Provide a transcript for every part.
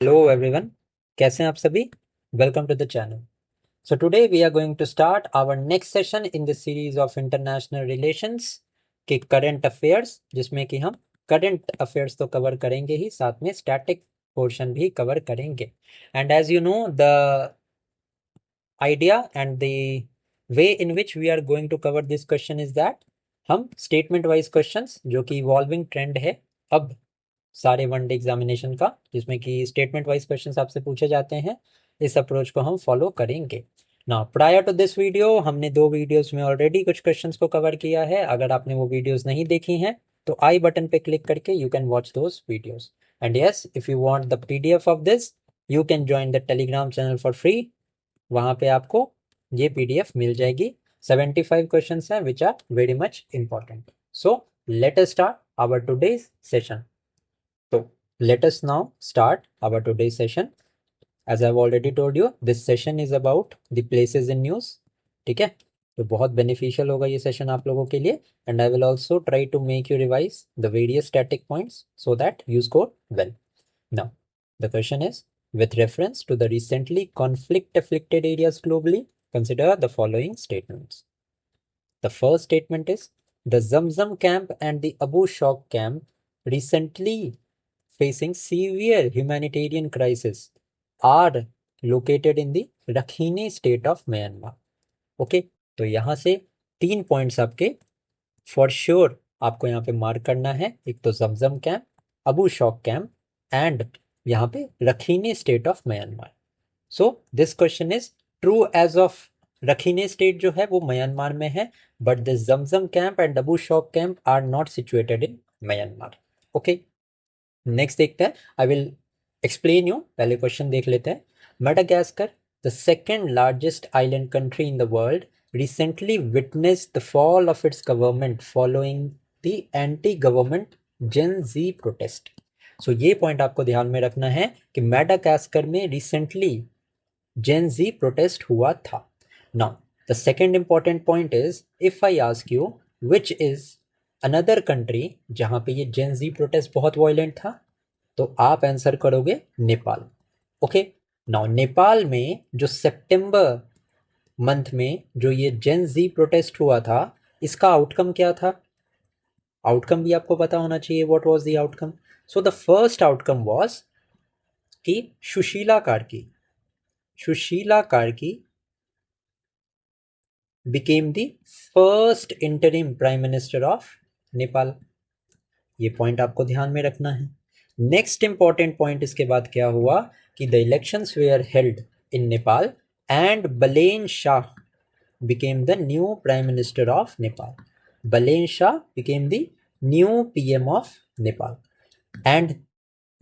Hello everyone, कैसे हैं आप सभी? Welcome to the channel. So today we are going to start our next session in the series of international relations के current affairs, जिसमें कि हम current affairs तो cover करेंगे ही, साथ में static portion भी cover करेंगे. And as you know, the idea and the way in which we are going to cover this question is that हम statement wise questions जो कि evolving trend है अब सारे वनडे एग्जामिनेशन का, जिसमें कि स्टेटमेंट वाइज क्वेश्चंस आपसे पूछे जाते हैं, इस अप्रोच को हम फॉलो करेंगे ना. प्रायर टू दिस वीडियो हमने 2 वीडियोस में ऑलरेडी कुछ क्वेश्चंस को कवर किया है. अगर आपने वो वीडियोस नहीं देखी हैं तो आई बटन पे क्लिक करके you can watch those videos. And yes, if you want the PDF of this you can join the Telegram channel for free. वहाँ पे आपको ये पीडीएफ मिल जाएगी. 75 क्वेश्चंस हैं which are very much important. So let us start our today's session. So let us now start our today's session. As I've already told you, this session is about the places in news. ठीक है, तो बहुत beneficial होगा ये session आप लोगों के लिए. And I will also try to make you revise the various static points so that you score well. Now the question is, with reference to the recently conflict afflicted areas globally, consider the following statements. The first statement is, the Zamzam camp and the Abu Shok camp recently facing severe humanitarian crisis are located in the Rakhine state of Myanmar. Okay, तो यहाँ से 3 points आपके for sure आपको यहाँ पे mark करना है. एक तो जमजम camp, Abu Shouk camp and यहाँ पे Rakhine state of Myanmar. So this question is true as of Rakhine state जो है वो म्यांमार में है, but this Zamzam camp and Abu Shouk camp are not situated in Myanmar. Okay, next देखते हैं. I will explain you. पहले question देख लेते हैं. Madagascar, the second largest island country in the world, recently witnessed the fall of its government following the anti-government Gen Z protest. So ये point आपको ध्यान में रखना है कि मेडागास्कर में रिसेंटली Gen Z protest हुआ था. Now the second important point is, if I ask you which is another country जहाँ पे ये Gen Z protest बहुत वायलेंट था, तो आप आंसर करोगे नेपाल. ओके, नाउ नेपाल में जो सितंबर मंथ में जो ये जेन जी प्रोटेस्ट हुआ था, इसका आउटकम क्या था? आउटकम भी आपको पता होना चाहिए. What was the outcome? So the first outcome was कि Sushila Karki became the first interim prime minister of Nepal. ये पॉइंट आपको ध्यान में रखना है. नेक्स्ट इंपॉर्टेंट पॉइंट इसके बाद क्या हुआ कि the elections where held in Nepal and बलेन Shah became the new prime minister of Nepal. Balen Shah became the new PM of Nepal. And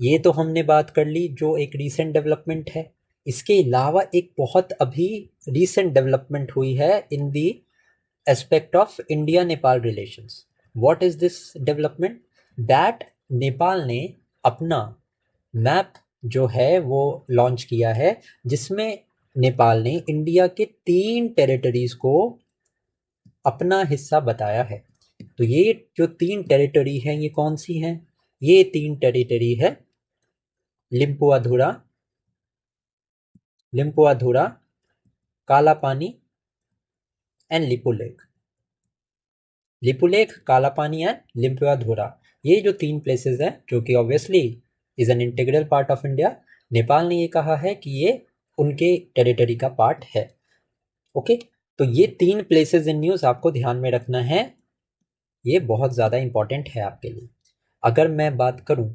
ये तो हमने बात कर ली जो एक रीसेंट डेवलपमेंट है. इसके अलावा एक बहुत अभी रीसेंट डेवलपमेंट हुई है in the aspect of India Nepal relations. What is this development? That Nepal ने अपना मैप जो है वो लॉन्च किया है, जिसमें नेपाल ने इंडिया के 3 टेरिटरीज को अपना हिस्सा बताया है. तो ये जो 3 टेरिटरी हैं ये कौन सी हैं? ये 3 टेरिटरी है लिम्पुआधुरा, काला पानी एंड लिपुलेख. काला पानी एंड लिम्पुआधुरा, ये जो 3 प्लेसेस हैं जो कि obviously is an integral part of India. Nepal ने ये कहा है कि ये उनके टेरिटरी का पार्ट है. ओके, तो ये 3 प्लेसेस इन न्यूज़ आपको ध्यान में रखना है. ये बहुत ज़्यादा इंपॉर्टेंट है आपके लिए. अगर मैं बात करूं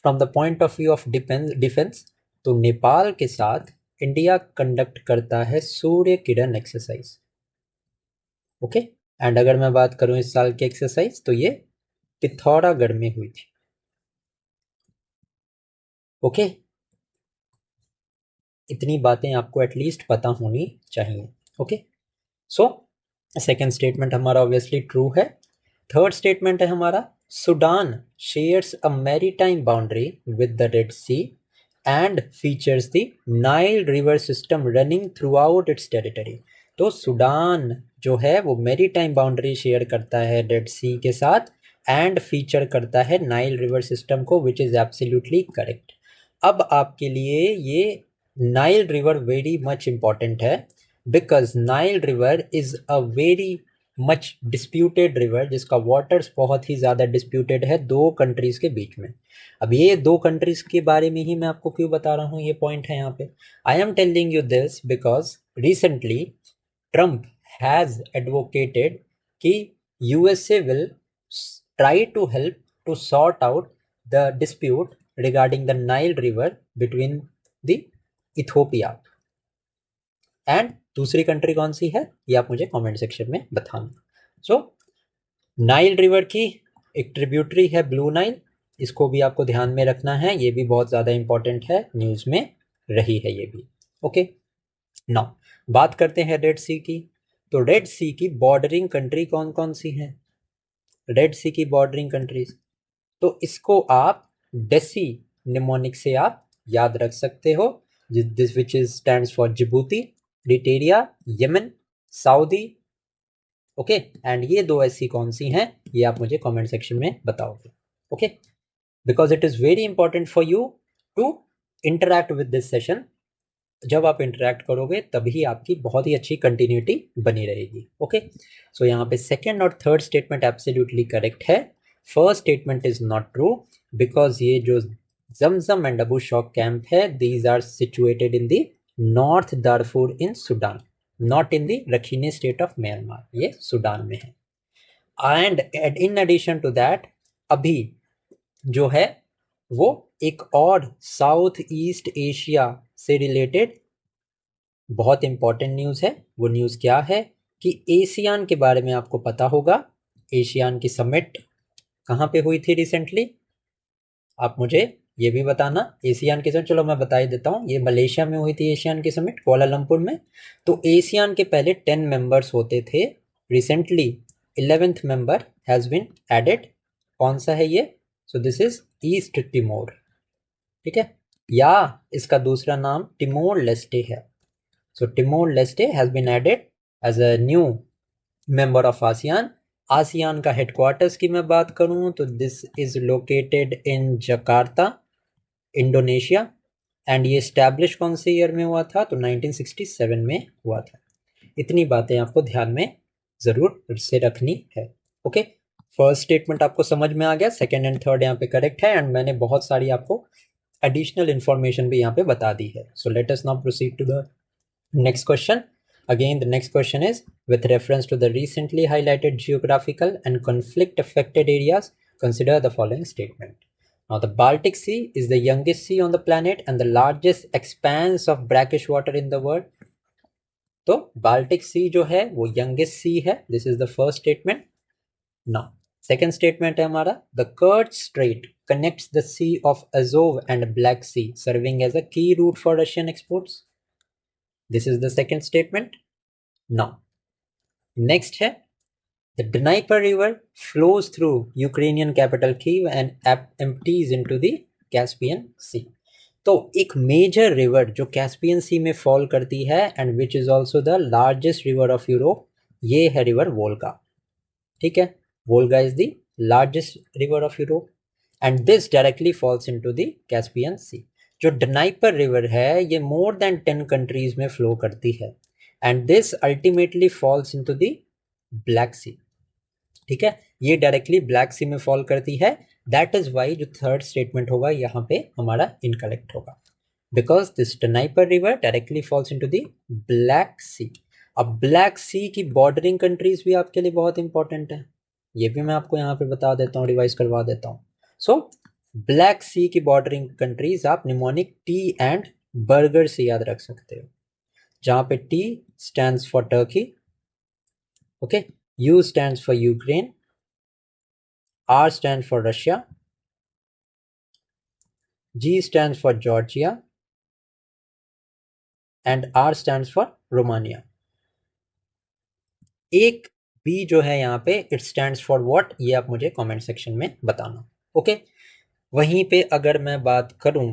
from the point of view of defence, तो नेपाल के साथ इंडिया कंडक्ट करता है Surya Kiran exercise. Okay, and अगर मैं बात करूं इस साल की एक्सरसाइज, तो ये पिथौरागढ़ में हुई थी. ओके, इतनी बातें आपको एटलीस्ट पता होनी चाहिए. ओके, सो सेकेंड स्टेटमेंट हमारा ऑब्वियसली ट्रू है. थर्ड स्टेटमेंट है हमारा, Sudan shares a maritime boundary with the Red Sea and features the Nile river system running throughout its territory. तो सुडान जो है वो मैरीटाइम बाउंड्री शेयर करता है रेड सी के साथ एंड फीचर करता है नाइल रिवर सिस्टम को, विच इज एब्सोल्युटली करेक्ट. अब आपके लिए ये Nile river very much important है, because Nile river is a very much disputed river, जिसका वाटर्स बहुत ही ज़्यादा डिस्प्यूटेड है दो कंट्रीज़ के बीच में। अब ये दो कंट्रीज़ के बारे में ही मैं आपको क्यों बता रहा हूँ, ये पॉइंट है यहाँ पे। I am telling you this because recently Trump has advocated कि USA will try to help to sort out the dispute regarding the Nile River between the Ethiopia and दूसरी कंट्री कौन सी है ये आप मुझे कमेंट सेक्शन में बताना। सो Nile river की एक ट्रिब्यूटरी है ब्लू नाइल, इसको भी आपको ध्यान में रखना है, ये भी बहुत ज़्यादा इंपॉर्टेंट है, न्यूज़ में रही है ये भी। ओके, नाउ बात करते हैं रेड सी की। तो रेड सी की बॉर्डरिंग कंट्री कौन कौन सी हैं? रेड सी की बॉर्डरिंग कंट्रीज, तो इसको आप डेसी निमोनिक से आप याद रख सकते हो, this which is stands for Djibouti, Eritrea, Yemen, Saudi. Okay, and ये दो ऐसी कौन सी हैं ये आप मुझे कमेंट सेक्शन में बताओगे। Okay, because it is very important for you to interact with this session. जब आप इंटरैक्ट करोगे तभी आपकी बहुत ही अच्छी कंटिन्यूटी बनी रहेगी। ओके, सो यहाँ पे सेकेंड और थर्ड स्टेटमेंट एब्सोल्युटली करेक्ट है। First statement is not true, because ये जो Zamzam and Abu Shouk camp है, these are situated in the north Darfur in Sudan, not in the Rakhine state of Myanmar, ये Sudan में है। And in addition to that अभी जो है वो एक और साउथ ईस्ट एशिया से रिलेटेड बहुत इंपॉर्टेंट न्यूज़ है। वो न्यूज़ क्या है कि एशियान के बारे में आपको पता होगा, एशियान की समिट कहाँ पे हुई थी रिसेंटली, आप मुझे ये भी बताना। एशियान की समिट, चलो मैं बता ही देता हूँ, ये मलेशिया में हुई थी एशियान की समिट, कोलालमपुर में। तो एशियान के पहले 10 मेंबर्स होते थे, recently 11th member has been added. कौन सा है ये? So this is East Timor, ठीक है, या इसका दूसरा नाम टिमोर लेस्टे है। So Timor Leste has been added as a new member of ASEAN. ASEAN का हेडक्वार्टर्स की मैं बात करूं तो this is located in Jakarta, Indonesia. And ये स्टैब्लिश कौन से ईयर में हुआ था? तो 1967 में हुआ था। इतनी बातें आपको ध्यान में ज़रूर से रखनी है। ओके, फर्स्ट स्टेटमेंट आपको समझ में आ गया, सेकेंड एंड थर्ड यहाँ पे करेक्ट है, एंड मैंने बहुत सारी आपको एडिशनल इन्फॉर्मेशन भी यहाँ पे बता दी है। So let us now proceed to the next question. Again, the next question is with reference to the recently highlighted geographical and conflict affected areas, consider the following statement. Now, the Baltic Sea is the youngest sea on the planet and the largest expanse of brackish water in the world. तो Baltic Sea जो है वो youngest sea है, this is the first statement. Now second statement है हमारा, the Kerch strait connects the Sea of Azov and Black Sea, serving as a key route for Russian exports. This is the second statement. Now next है, the Dnieper River flows through Ukrainian capital Kyiv and empties into the Caspian Sea. तो एक major river जो Caspian Sea में fall करती है and which is also the largest river of Europe, ये है river Volga. ठीक है, Volga is the largest river of Europe and this directly falls into the Caspian Sea. जो Dnieper river है ये मोर देन 10 कंट्रीज में flow करती है and this ultimately falls into the Black Sea. ठीक है, ये डायरेक्टली ब्लैक सी में फॉल करती है, दैट इज वाई जो थर्ड स्टेटमेंट होगा यहाँ पे हमारा इनकरेक्ट होगा, because this Dnieper river directly falls into the Black Sea. अब ब्लैक सी की बॉर्डरिंग कंट्रीज भी आपके लिए बहुत इंपॉर्टेंट है, ये भी मैं आपको यहाँ पे बता देता हूँ, रिवाइज करवा देता हूँ। सो ब्लैक सी की बॉर्डरिंग कंट्रीज आप निमोनिक टी एंड बर्गर से याद रख सकते हो, जहाँ पे T stands for Turkey, okay, U stands for Ukraine, R stands for Russia, G stands for Georgia, and R stands for Romania. एक B जो है यहाँ पे, it stands for what, ये आप मुझे कमेंट सेक्शन में बताना। ओके, वहीं पे अगर मैं बात करूं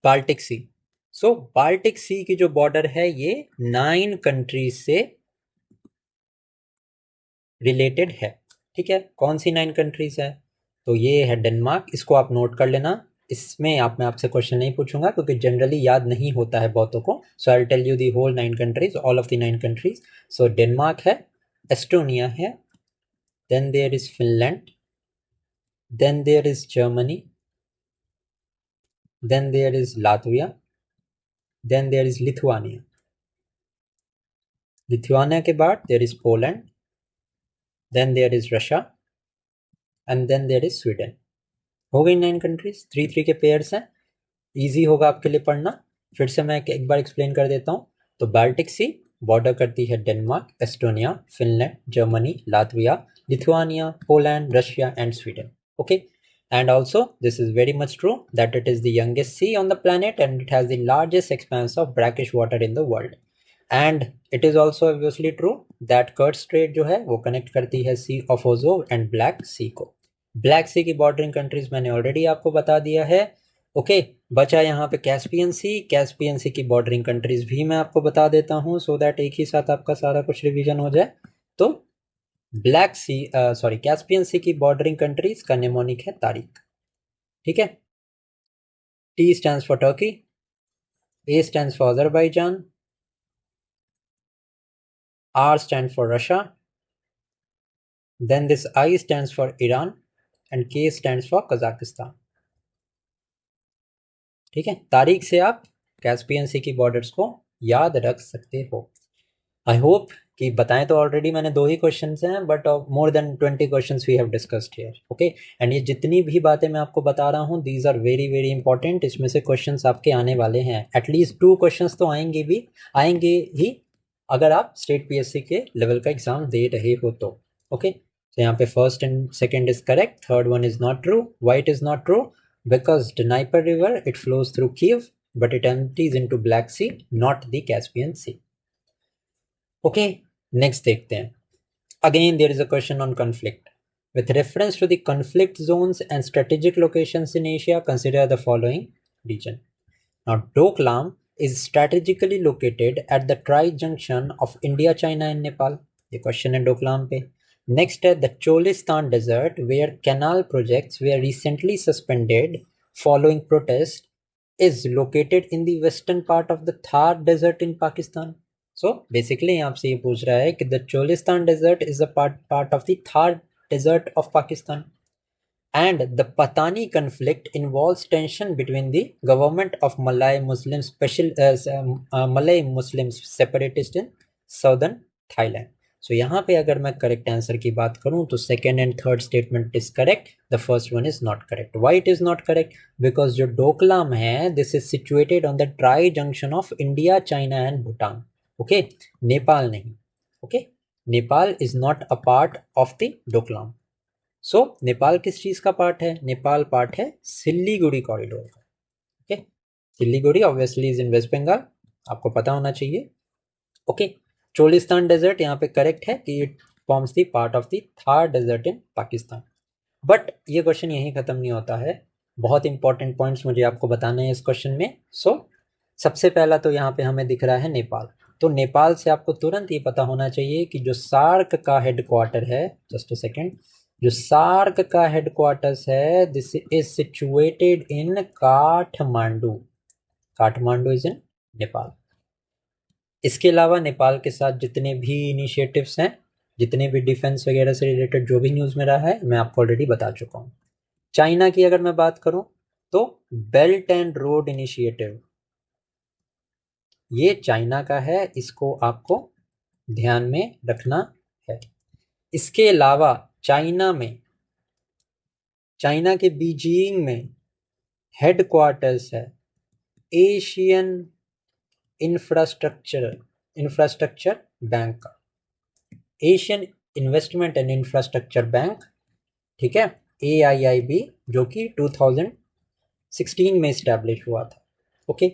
बाल्टिक सी, सो बाल्टिक सी की जो बॉर्डर है ये 9 कंट्रीज से रिलेटेड है। ठीक है, कौन सी 9 कंट्रीज है? तो ये है डेनमार्क, इसको आप नोट कर लेना, इसमें मैं आपसे क्वेश्चन नहीं पूछूंगा क्योंकि जनरली याद नहीं होता है बहुतों को. So I will tell you the whole 9 countries, all of the 9 countries. So Denmark है, एस्टोनिया है, then there is Finland, then there is Germany, then there is Latvia, then there is Lithuania. Lithuania के बाद there is Poland, then there is Russia and then there is Sweden. हो गई 9 countries, 3-3 के pairs हैं. Easy होगा आपके लिए पढ़ना. फिर से मैं एक बार एक्सप्लेन कर देता हूँ. तो बाल्टिक सी बॉर्डर करती है Denmark, Estonia, Finland, Germany, Latvia, Lithuania, Poland, Russia and Sweden. Okay. And also, this is very much true that it is the youngest sea on the planet and it has the largest expanse of brackish water in the world. And it is also obviously true that Kerch Strait जो है वो connect करती है Sea of Azov and Black Sea को. Black सी की bordering countries मैंने already आपको बता दिया है. ओके. बचा यहाँ पे कैस्पियन सी. कैस्पियन सी की बॉर्डरिंग कंट्रीज भी मैं आपको बता देता हूँ सो दैट एक ही साथ आपका सारा कुछ रिवीजन हो जाए. तो ब्लैक सी कैस्पियन सी की बॉर्डरिंग कंट्रीज का निमोनिक है तारिक. ठीक है. T stands for Turkey, A stands for Azerbaijan, R stand for Russia, then this I stands for Iran and K stands for Kazakhstan. ठीक है. तारीख से आप कैस्पियन सी की बॉर्डर्स को याद रख सकते हो. आई होप कि बताएं तो ऑलरेडी मैंने 2 ही क्वेश्चन हैं but more than 20 questions we have discussed here. Okay. And ये जितनी भी बातें मैं आपको बता रहा हूँ these are very very important. इसमें से क्वेश्चंस आपके आने वाले हैं. एटलीस्ट 2 क्वेश्चंस तो आएंगे ही अगर आप स्टेट पीएससी के लेवल का एग्जाम दे रहे हो तो. ओके. तो यहाँ पे first and second is correct, third one is not true. Y it is not true? Because Dnieper River, it flows through Kiev, but it empties into Black Sea, not the Caspian Sea. Okay, next देखते हैं. Again, there is a question on conflict. With reference to the conflict zones and strategic locations in Asia, consider the following region. Now, Doklam is strategically located at the tri-junction of India, China and Nepal. ये question है Doklam पे. Next, the Cholistan Desert, where canal projects were recently suspended following protest, is located in the western part of the Thar Desert in Pakistan. So, basically, यहाँ से ये पूछ रहा है कि the Cholistan Desert is a part of the Thar Desert of Pakistan. And the Patani conflict involves tension between the government of Malay Muslim separatists in southern Thailand. So यहाँ पे अगर मैं करेक्ट आंसर की बात करूँ तो second and third statement is correct. The first one is not correct. Why it is not correct? Because जो डोकलाम है this is situated on the tri junction of India, China and Bhutan. Okay. Nepal नहीं. Okay. Nepal is not a part of the Doklam. So Nepal किस चीज का part है? Nepal part है Siliguri corridor का. Okay. Siliguri obviously is in West Bengal, आपको पता होना चाहिए. ओके. चोलिस्तान डेजर्ट यहाँ पे करेक्ट है कि it forms the part of the Thar desert in Pakistan. But ये क्वेश्चन यहीं खत्म नहीं होता है. बहुत इंपॉर्टेंट पॉइंट्स मुझे आपको बताने हैं इस क्वेश्चन में. सो सबसे पहला तो यहाँ पे हमें दिख रहा है नेपाल. तो नेपाल से आपको तुरंत ये पता होना चाहिए कि जो सार्क का हेडक्वार्टर है, जस्ट अ सेकेंड, जो सार्क का हेडक्वार्टर्स है this is situated in Kathmandu. Kathmandu is in Nepal. इसके अलावा नेपाल के साथ जितने भी इनिशिएटिव्स हैं, जितने भी डिफेंस वगैरह से रिलेटेड जो भी न्यूज़ में रहा है मैं आपको ऑलरेडी बता चुका हूँ. चाइना की अगर मैं बात करूँ तो बेल्ट एंड रोड इनिशिएटिव ये चाइना का है, इसको आपको ध्यान में रखना है. इसके अलावा चाइना के बीजिंग में हेडक्वार्टर्स है एशियन इंफ्रास्ट्रक्चर बैंक का, Asian investment and infrastructure bank. ठीक है. AIIB जो कि 2016 में इस्टेब्लिश हुआ था. Okay.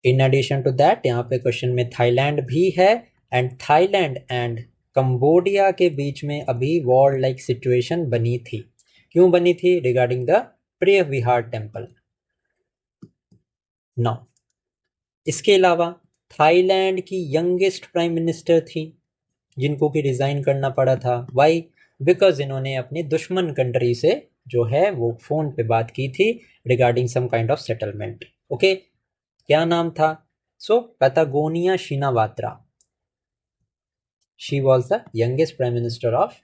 In addition to that यहाँ पे क्वेश्चन में थाईलैंड भी है. एंड थाईलैंड एंड कंबोडिया के बीच में अभी वॉर लाइक सिचुएशन बनी थी. क्यों बनी थी? रिगार्डिंग द प्रिय विहार टेम्पल. नाउ इसके अलावा थाईलैंड की यंगेस्ट प्राइम मिनिस्टर थी जिनको कि रिजाइन करना पड़ा था. वाई? बिकॉज इन्होंने अपनी दुश्मन कंट्री से जो है वो फ़ोन पे बात की थी regarding some kind of settlement. Okay, क्या नाम था? So Patagonia Shinawatra, she was the youngest prime minister of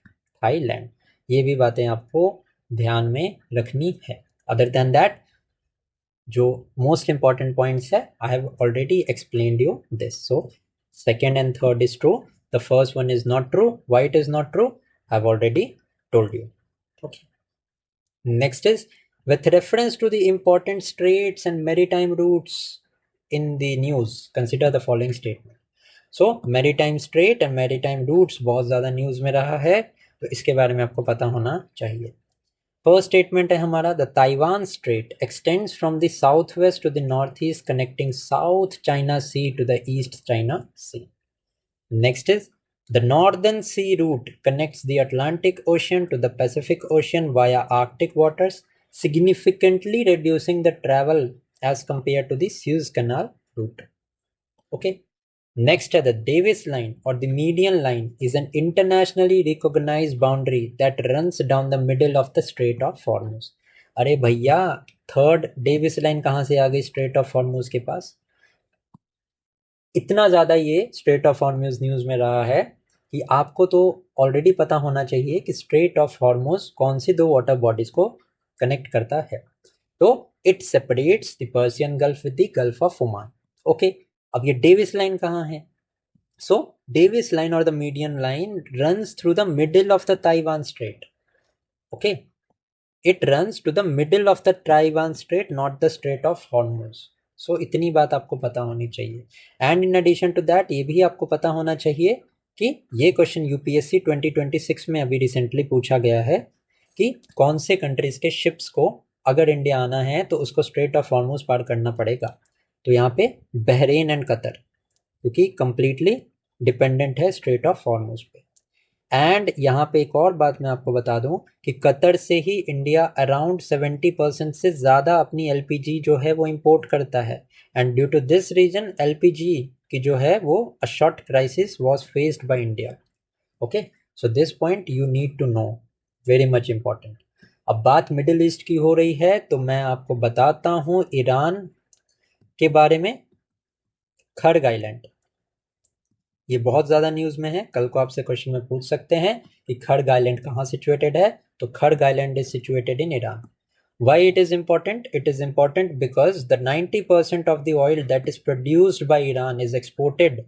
Thailand. ये भी बातें आपको ध्यान में रखनी है। अदर देन दैट, जो मोस्ट इंपॉर्टेंट पॉइंट्स है, I have already explained you this. So second and third is true, the first one is not true. Why it is not true? I have already told you. Okay, next is, with reference to the important straits and maritime routes in the news, consider the following statement. So maritime strait and maritime routes बहुत ज़्यादा news में रहा है, तो इसके बारे में आपको पता होना चाहिए। फर्स्ट स्टेटमेंट है हमारा, the Taiwan strait extends from the south west to the north east connecting South China Sea to the East China Sea. Next is, the Northern Sea route connects the Atlantic Ocean to the Pacific Ocean via Arctic waters, significantly reducing the travel as compared to the Suez Canal route. Okay. Next, the Davis Line or the Median Line is an internationally recognized boundary that runs down the middle of the Strait of Hormuz. अरे भैया, third Davis line कहाँ से आ गई straight of Hormuz के पास? इतना ज़्यादा ये straight of Hormuz news में रहा है कि आपको तो ऑलरेडी पता होना चाहिए कि स्ट्रेट ऑफ हॉर्मुज कौन सी दो वाटर बॉडीज को कनेक्ट करता है। तो it separates the Persian Gulf with the Gulf of Oman. Okay, अब ये डेविस लाइन कहाँ है? सो डेविस लाइन और the median line runs through the middle of the Taiwan Strait. Okay, it runs to the middle of the Taiwan Strait, not the Strait of Hormuz. So इतनी बात आपको पता होनी चाहिए। And in addition to that, ये भी आपको पता होना चाहिए कि ये क्वेश्चन यूपीएससी 2026 में अभी रिसेंटली पूछा गया है कि कौन से कंट्रीज के शिप्स को अगर इंडिया आना है तो उसको स्ट्रेट ऑफ हॉर्मुज पार करना पड़ेगा। तो यहाँ पे बहरीन एंड कतर, क्योंकि कंप्लीटली डिपेंडेंट है स्ट्रेट ऑफ हॉर्मुज पे। एंड यहाँ पे एक और बात मैं आपको बता दूं कि कतर से ही इंडिया अराउंड 70% से ज़्यादा अपनी एलपीजी जो है वो इंपोर्ट करता है। And due to this reason LPG की जो है वो a short crisis was faced by India. Okay, so this point you need to know, very much important. अब बात मिडिल ईस्ट की हो रही है तो मैं आपको बताता हूँ ईरान के बारे में। खर्ग आइलैंड, ये बहुत ज़्यादा न्यूज़ में है। कल को आपसे क्वेश्चन में पूछ सकते हैं कि खर्ग आइलैंड कहाँ सिचुएटेड है, तो Kharg island is situated in Iran. Why it is important? It is important because the 90% of the oil that is produced by Iran is exported,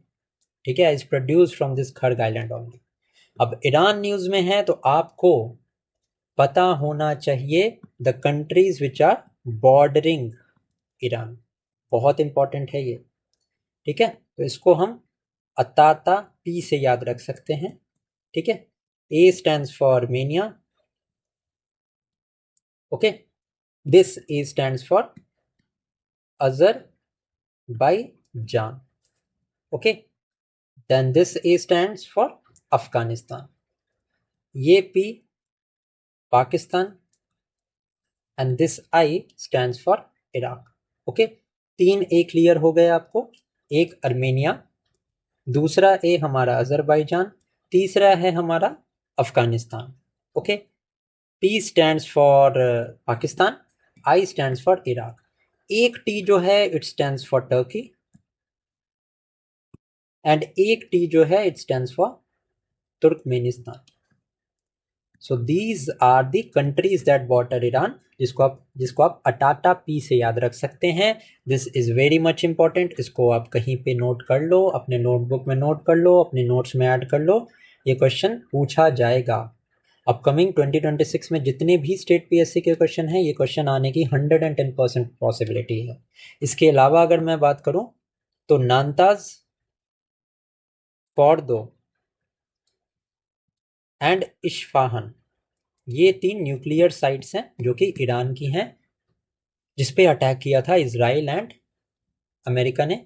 ठीक है, is produced from this Kharg island only. अब Iran news में है तो आपको पता होना चाहिए the countries which are bordering Iran, बहुत इंपॉर्टेंट है ये, ठीक है। तो इसको हम अताता पी से याद रख सकते हैं, ठीक है। A stands for Armenia, okay, this A stands for Azerbaijan, okay, then this A stands for Afghanistan, ये P Pakistan, and this I stands for Iraq. Okay, तीन ए क्लियर हो गए आपको, एक आर्मेनिया, दूसरा ए हमारा अजरबैजान, तीसरा है हमारा Afghanistan. Okay, P stands for Pakistan, I stands for Iraq, एक टी जो है it stands for Turkey, and एक टी जो है it stands for Turkmenistan. So these are the countries that border Iran, जिसको आप अटाटा पी से याद रख सकते हैं। This is very much important, इसको आप कहीं पे नोट कर लो, अपने नोटबुक में नोट कर लो, अपने नोट्स में ऐड कर लो, ये क्वेश्चन पूछा जाएगा। अपकमिंग 2026 में जितने भी स्टेट पीएससी के क्वेश्चन हैं, ये क्वेश्चन आने की 110% पॉसिबिलिटी है। इसके अलावा अगर मैं बात करूं तो नांताज, फोर्दो एंड इस्फहान, ये तीन न्यूक्लियर साइट्स हैं जो कि ईरान की हैं, जिस पे अटैक किया था इजराइल एंड अमेरिका ने,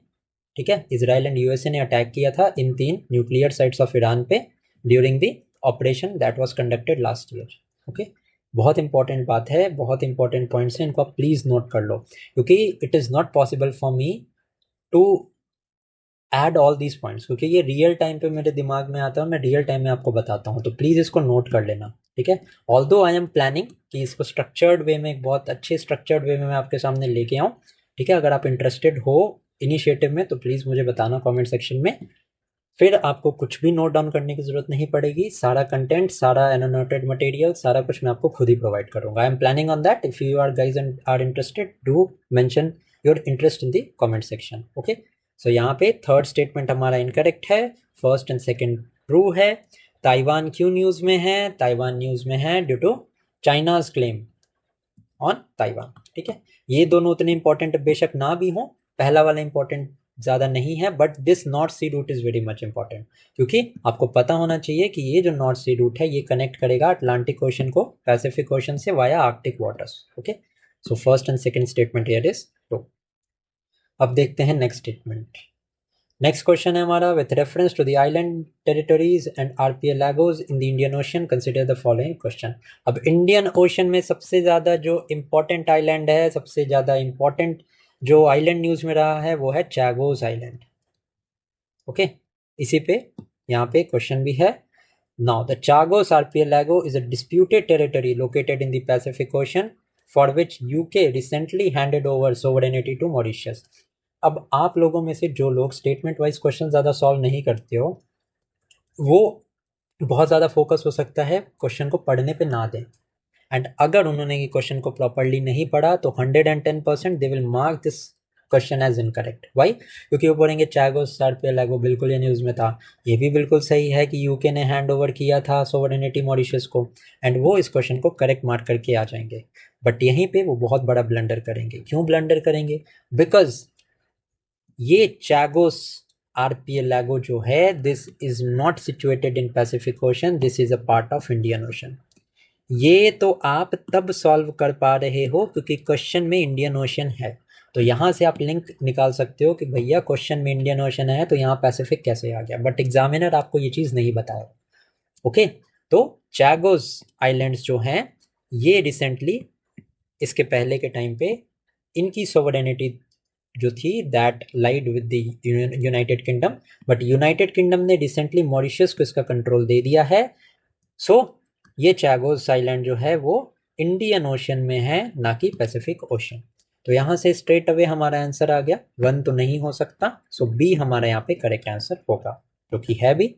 ठीक है। इजराइल एंड यूएसए ने अटैक किया था इन तीन न्यूक्लियर साइट्स ऑफ ईरान पे during the operation that was conducted last year. Okay, बहुत इंपॉर्टेंट बात है, बहुत इंपॉर्टेंट पॉइंट्स हैं, इनको आप प्लीज़ नोट कर लो, क्योंकि it is not possible for me to add all these points, क्योंकि ये रियल टाइम पे मेरे दिमाग में आता है और मैं रियल टाइम में आपको बताता हूँ, तो प्लीज़ इसको नोट कर लेना। ठीक है। ऑल्दो आई एम प्लानिंग कि इसको स्ट्रक्चर्ड वे में, एक बहुत अच्छे स्ट्रक्चर्ड वे में मैं आपके सामने लेके आऊँ। ठीक है, अगर आप इंटरेस्टेड हो इनिशिएटिव में तो प्लीज़ मुझे बताना कमेंट सेक्शन में। फिर आपको कुछ भी नोट डाउन करने की ज़रूरत नहीं पड़ेगी, सारा कंटेंट, सारा एनोटेड मटेरियल, सारा कुछ मैं आपको खुद ही प्रोवाइड करूँगा। I am planning on that. If you are guys are interested, do mention your interest in the comment section. Okay, so यहाँ पे थर्ड स्टेटमेंट हमारा इनकरेक्ट है, फर्स्ट एंड सेकेंड ट्रू है। ताइवान क्यों न्यूज़ में है? Taiwan news में है due to China's claim on Taiwan. ठीक है, ये दोनों उतने इंपॉर्टेंट बेशक ना भी हो, पहला वाला इंपॉर्टेंट ज़्यादा नहीं है, but this North Sea route is very much important, क्योंकि आपको पता होना चाहिए कि ये जो नॉर्थ सी रूट है ये कनेक्ट करेगा अटलांटिक ओशन को पैसिफिक ओशन से via Arctic waters. Okay, so first and second statement here is true. अब देखते हैं नेक्स्ट स्टेटमेंट। नेक्स्ट क्वेश्चन है हमारा, with reference to the island territories and archipelagos in the Indian ocean consider the following question. अब Indian ocean में सबसे ज़्यादा जो इम्पोर्टेंट आइलैंड है, सबसे ज़्यादा इम्पोर्टेंट जो आइलैंड न्यूज़ में रहा है वो है चैगोस आइलैंड। ओके, इसी पे यहाँ पे क्वेश्चन भी है। Now the Chagos archipelago is a disputed territory located in the Pacific ocean for which UK recently handed over sovereignty to Mauritius. अब आप लोगों में से जो लोग स्टेटमेंट वाइज क्वेश्चन ज़्यादा सॉल्व नहीं करते हो, वो बहुत ज़्यादा फोकस हो सकता है क्वेश्चन को पढ़ने पे ना दें। एंड अगर उन्होंने ये क्वेश्चन को प्रॉपरली नहीं पढ़ा तो 110% they will mark this question as incorrect. Why? क्योंकि वो बोलेंगे चागोस आर्किपेलागो बिल्कुल ये न्यूज़ में था, ये भी बिल्कुल सही है कि यूके ने हैंड ओवर किया था सोवरेनिटी मॉरिशस को, एंड वो इस क्वेश्चन को करेक्ट मार्क करके आ जाएंगे। बट यहीं पे वो बहुत बड़ा ब्लंडर करेंगे। क्यों ब्लंडर करेंगे? बिकॉज ये चैगोस आर्किपेलागो जो है, this is not situated in Pacific ocean, this is a part of Indian ocean. ये तो आप तब सॉल्व कर पा रहे हो क्योंकि क्वेश्चन में इंडियन ओशन है, तो यहाँ से आप लिंक निकाल सकते हो कि भैया क्वेश्चन में इंडियन ओशन है तो यहाँ पैसिफिक कैसे आ गया, बट एग्जामिनर आपको ये चीज़ नहीं बताया। ओके, तो चैगोस आइलैंड्स जो हैं ये रिसेंटली, इसके पहले के टाइम पे इनकी सोवरेनिटी जो थी that lied with the United Kingdom, but United Kingdom ने रिसेंटली मॉरिशस को इसका कंट्रोल दे दिया है। सो ये चैगोस आइलैंड जो है वो इंडियन ओशन में है, ना कि पैसिफिक ओशन। तो यहाँ से स्ट्रेट अवे हमारा आंसर आ गया, वन तो नहीं हो सकता, सो बी हमारा यहाँ पे करेक्ट आंसर होगा, जो कि है भी।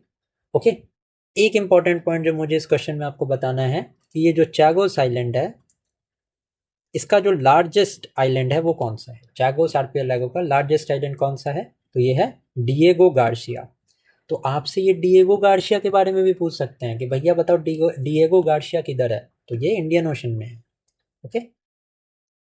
ओके, एक इंपॉर्टेंट पॉइंट जो मुझे इस क्वेश्चन में आपको बताना है कि ये जो चैगोस आइलैंड है, इसका जो लार्जेस्ट आइलैंड है वो कौन सा है? चैगोस आर्किपेलागो का लार्जेस्ट आइलैंड कौन सा है? तो ये है डिएगो गार्सिया। तो आपसे ये डिएगो गार्सिया के बारे में भी पूछ सकते हैं कि भैया बताओ डिएगो गार्सिया किधर है, तो ये इंडियन ओशन में है। ओके,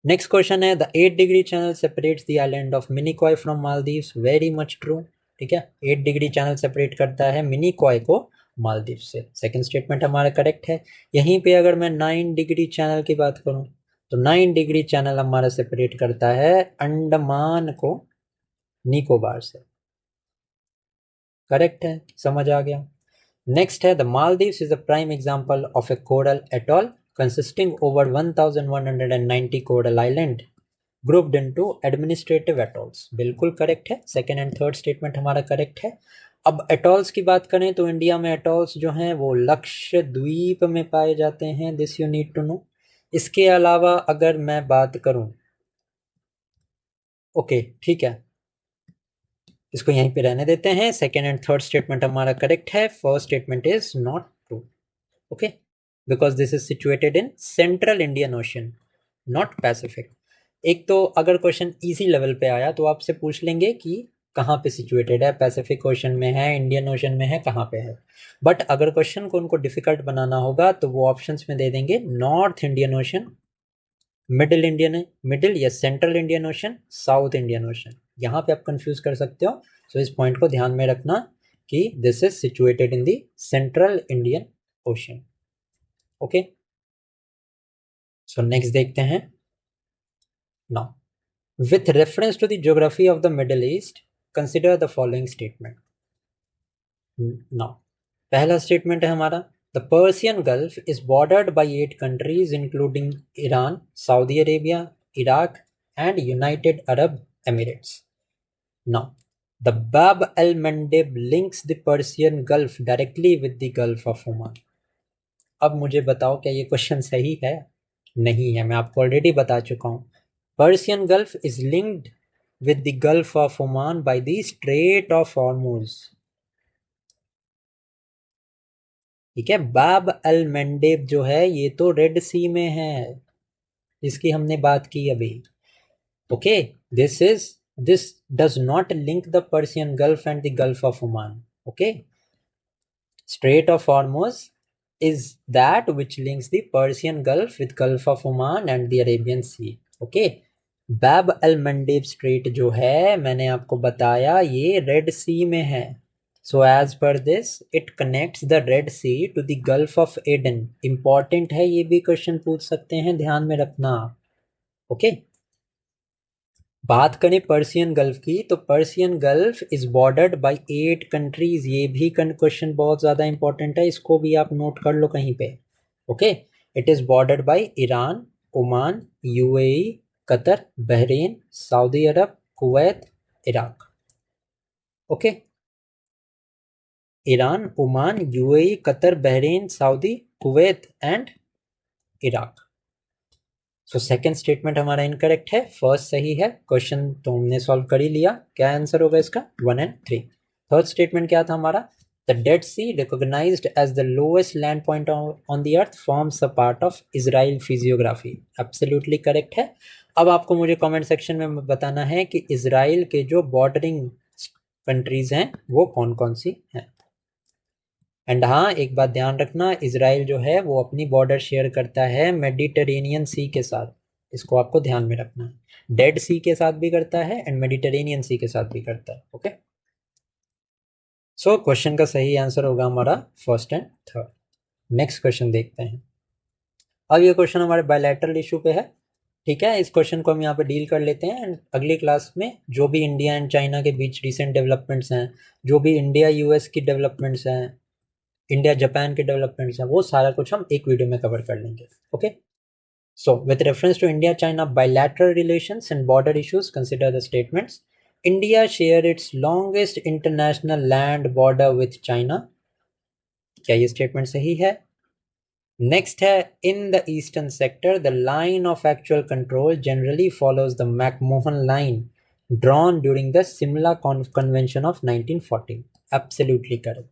नेक्स्ट क्वेश्चन है, the 8 degree channel separates the island of Minicoy from Maldives. Very much true. ठीक है, 8 डिग्री चैनल सेपरेट करता है मिनिकॉय को मालदीव से। सेकंड स्टेटमेंट हमारा करेक्ट है। यहीं पे अगर मैं 9 डिग्री चैनल की बात करूं तो 9 डिग्री चैनल हमारा सेपरेट करता है अंडमान को निकोबार से। करेक्ट है, समझ आ गया। नेक्स्ट है, the Maldives is a prime example of A coral atoll consisting over 1190 coral island grouped into administrative atolls. बिल्कुल करेक्ट है, सेकंड एंड थर्ड स्टेटमेंट हमारा करेक्ट है। अब एटॉल्स की बात करें तो इंडिया में एटॉल्स जो हैं वो लक्षद्वीप में पाए जाते हैं, this you need to know. इसके अलावा अगर मैं बात करूं, ओके ठीक है, इसको यहीं पे रहने देते हैं। सेकेंड एंड थर्ड स्टेटमेंट हमारा करेक्ट है, first statement is not true. Okay, because this is situated in central Indian ocean, not Pacific. एक तो अगर क्वेश्चन इजी लेवल पे आया तो आपसे पूछ लेंगे कि कहाँ पे सिचुएटेड है, पैसिफिक ओशन में है, इंडियन ओशन में है, कहाँ पे है। बट अगर क्वेश्चन को उनको डिफिकल्ट बनाना होगा तो वो ऑप्शंस में दे देंगे नॉर्थ इंडियन ओशन, मिडिल या central Indian ocean, south Indian ocean. यहाँ पे आप कंफ्यूज कर सकते हो, सो इस पॉइंट को ध्यान में रखना कि this is situated in the central Indian Ocean. Okay, so next देखते हैं। Now with reference to the geography of the Middle East consider the following statement. Now पहला स्टेटमेंट है हमारा, the Persian Gulf is bordered by 8 countries including Iran, Saudi Arabia, Iraq and United Arab Emirates. Now the Bab el Mandeb links the Persian Gulf directly with the Gulf of Oman. अब मुझे बताओ क्या ये question सही है? नहीं है, मैं आपको ऑलरेडी बता चुका हूँ। Persian Gulf is linked with the Gulf of Oman by the Strait of Hormuz. ठीक है, बाब अल मंडेब जो है ये तो रेड सी में है, इसकी हमने बात की अभी। Okay, this does not link the Persian Gulf and the Gulf of Oman. Okay, Strait of Hormuz is that which links the Persian Gulf with Gulf of Oman and the Arabian Sea. Okay, बाब अल Mandeb straight जो है मैंने आपको बताया ये red Sea में है। So as पर this it connects the Red Sea to the Gulf of Aden. Important है, ये भी क्वेश्चन पूछ सकते हैं, ध्यान में रखना। ओके, बात करें पर्शियन गल्फ की तो Persian Gulf is bordered by 8 countries. ये भी क्वेश्चन बहुत ज़्यादा इंपॉर्टेंट है, इसको भी आप नोट कर लो कहीं पे। Okay, it is bordered by Iran, Oman, UAE, Qatar, Bahrain, Saudi Arab, Kuwait, Iraq. Okay, Iran, Oman, UAE, Qatar, Bahrain, Saudi, Kuwait and Iraq. So second statement हमारा इनकरेक्ट है, फर्स्ट सही है। क्वेश्चन तो हमने सॉल्व कर ही लिया, क्या answer होगा इसका? 1 and 3। थर्ड स्टेटमेंट क्या था हमारा? The Dead Sea recognised as the lowest land point on the earth forms a part of Israel physiography. Absolutely correct है। अब आपको मुझे कमेंट सेक्शन में बताना है कि इजराइल के जो बॉर्डरिंग कंट्रीज हैं वो कौन कौन सी हैं। एंड हाँ, एक बात ध्यान रखना, इजराइल जो है वो अपनी बॉर्डर शेयर करता है मेडिटेरेनियन सी के साथ, इसको आपको ध्यान में रखना है। डेड सी के साथ भी करता है एंड मेडिटेरेनियन सी के साथ भी करता है। ओके, सो क्वेश्चन का सही आंसर होगा हमारा first and third. Next question देखते हैं। अब ये क्वेश्चन हमारे बायलैटरल इशू पे है। ठीक है, इस क्वेश्चन को हम यहाँ पे डील कर लेते हैं एंड अगली क्लास में जो भी इंडिया एंड चाइना के बीच रिसेंट डेवलपमेंट्स हैं, जो भी इंडिया यूएस की डेवलपमेंट्स हैं, इंडिया जापान के डेवलपमेंट्स हैं, वो सारा कुछ हम एक वीडियो में कवर कर लेंगे। Okay, so with reference to India China bilateral relations and border issues, consider the statements. India share its longest international land border with China. क्या ये स्टेटमेंट सही है? नेक्स्ट है, in the eastern sector the line of actual control generally follows the McMahon line drawn during the Simla convention of 1940। Absolutely correct.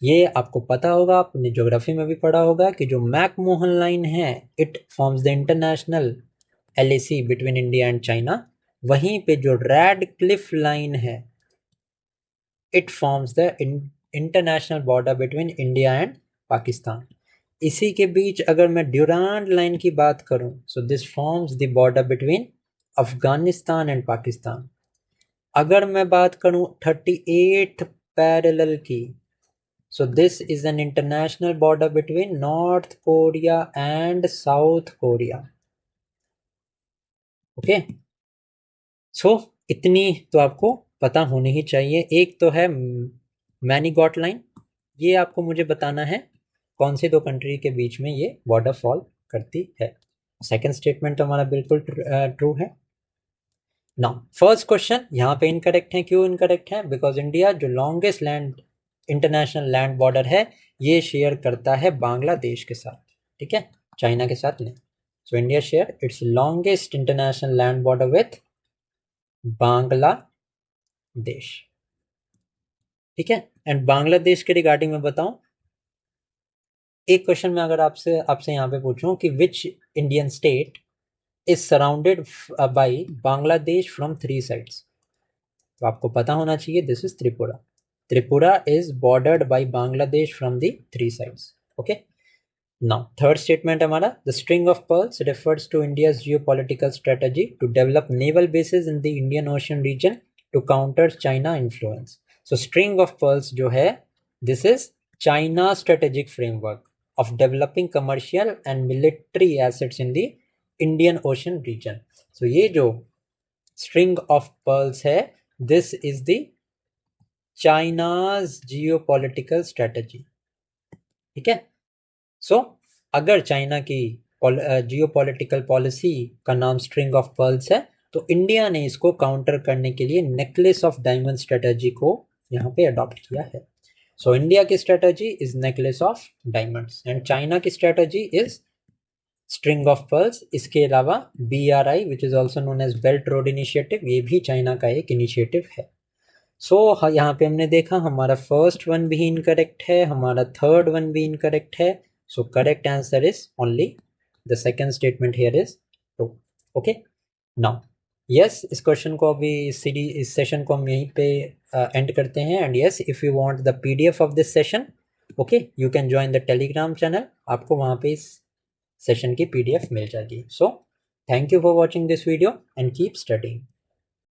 ये आपको पता होगा, आपने ज्योग्राफी में भी पढ़ा होगा कि जो मैकमोहन लाइन है it forms the international LAC between India and China. वहीं पे जो रेड क्लिफ लाइन है it forms the international border between India and Pakistan. इसी के बीच अगर मैं ड्यूरांड लाइन की बात करूं, so this forms the border between Afghanistan and Pakistan. अगर मैं बात करूं 38th पैरेलल की, so this is an international border between North Korea and South Korea. Okay, so इतनी तो आपको पता होनी ही चाहिए। एक तो है मैनीगॉट लाइन, ये आपको मुझे बताना है कौन सी दो कंट्री के बीच में ये बॉर्डर फॉल करती है। सेकंड स्टेटमेंट तो हमारा बिल्कुल ट्रू है। नाउ फर्स्ट क्वेश्चन यहाँ पे इनकरेक्ट है। क्यों इनकरेक्ट है? बिकॉज इंडिया जो longest land international land border है ये शेयर करता है बांग्लादेश के साथ। ठीक है, चाइना के साथ नहीं। So India share its longest international land border with Bangladesh. ठीक है, एंड बांग्लादेश के रिगार्डिंग में बताऊं, एक क्वेश्चन में अगर आपसे यहाँ पे पूछूं कि which Indian state is surrounded by Bangladesh from 3 sides, तो आपको पता होना चाहिए this is Tripura. Tripura is bordered by Bangladesh from the 3 sides. Okay. Now, third statement हमारा, the string of pearls refers to India's geopolitical strategy to develop naval bases in the Indian Ocean region to counter China influence. So, string of pearls जो है, this is China's strategic framework of developing commercial and military assets in the Indian Ocean region. So, ये जो string of pearls है, this is the China's geopolitical strategy. ठीक है, सो अगर China की geopolitical policy का नाम स्ट्रिंग ऑफ पर्ल्स है तो इंडिया ने इसको काउंटर करने के लिए नेकलेस ऑफ डायमंड स्ट्रेटजी को यहाँ पे अडॉप्ट किया है। सो इंडिया की strategy is necklace of diamonds and China की strategy is string of pearls. इसके अलावा BRI which is also known as belt road initiative, ये भी चाइना का एक इनिशिएटिव है। सो यहाँ पे हमने देखा हमारा फर्स्ट वन भी इनकरेक्ट है, हमारा थर्ड वन भी इनकरेक्ट है। So correct answer is only the second statement here is true. Okay, now yes, इस क्वेश्चन को अभी इस सेशन को हम यहीं पे एंड करते हैं। And yes, if you want the PDF of this session, okay, you can join the Telegram channel. आपको वहाँ पे इस सेशन की PDF मिल जाएगी। So thank you for watching this video and keep studying.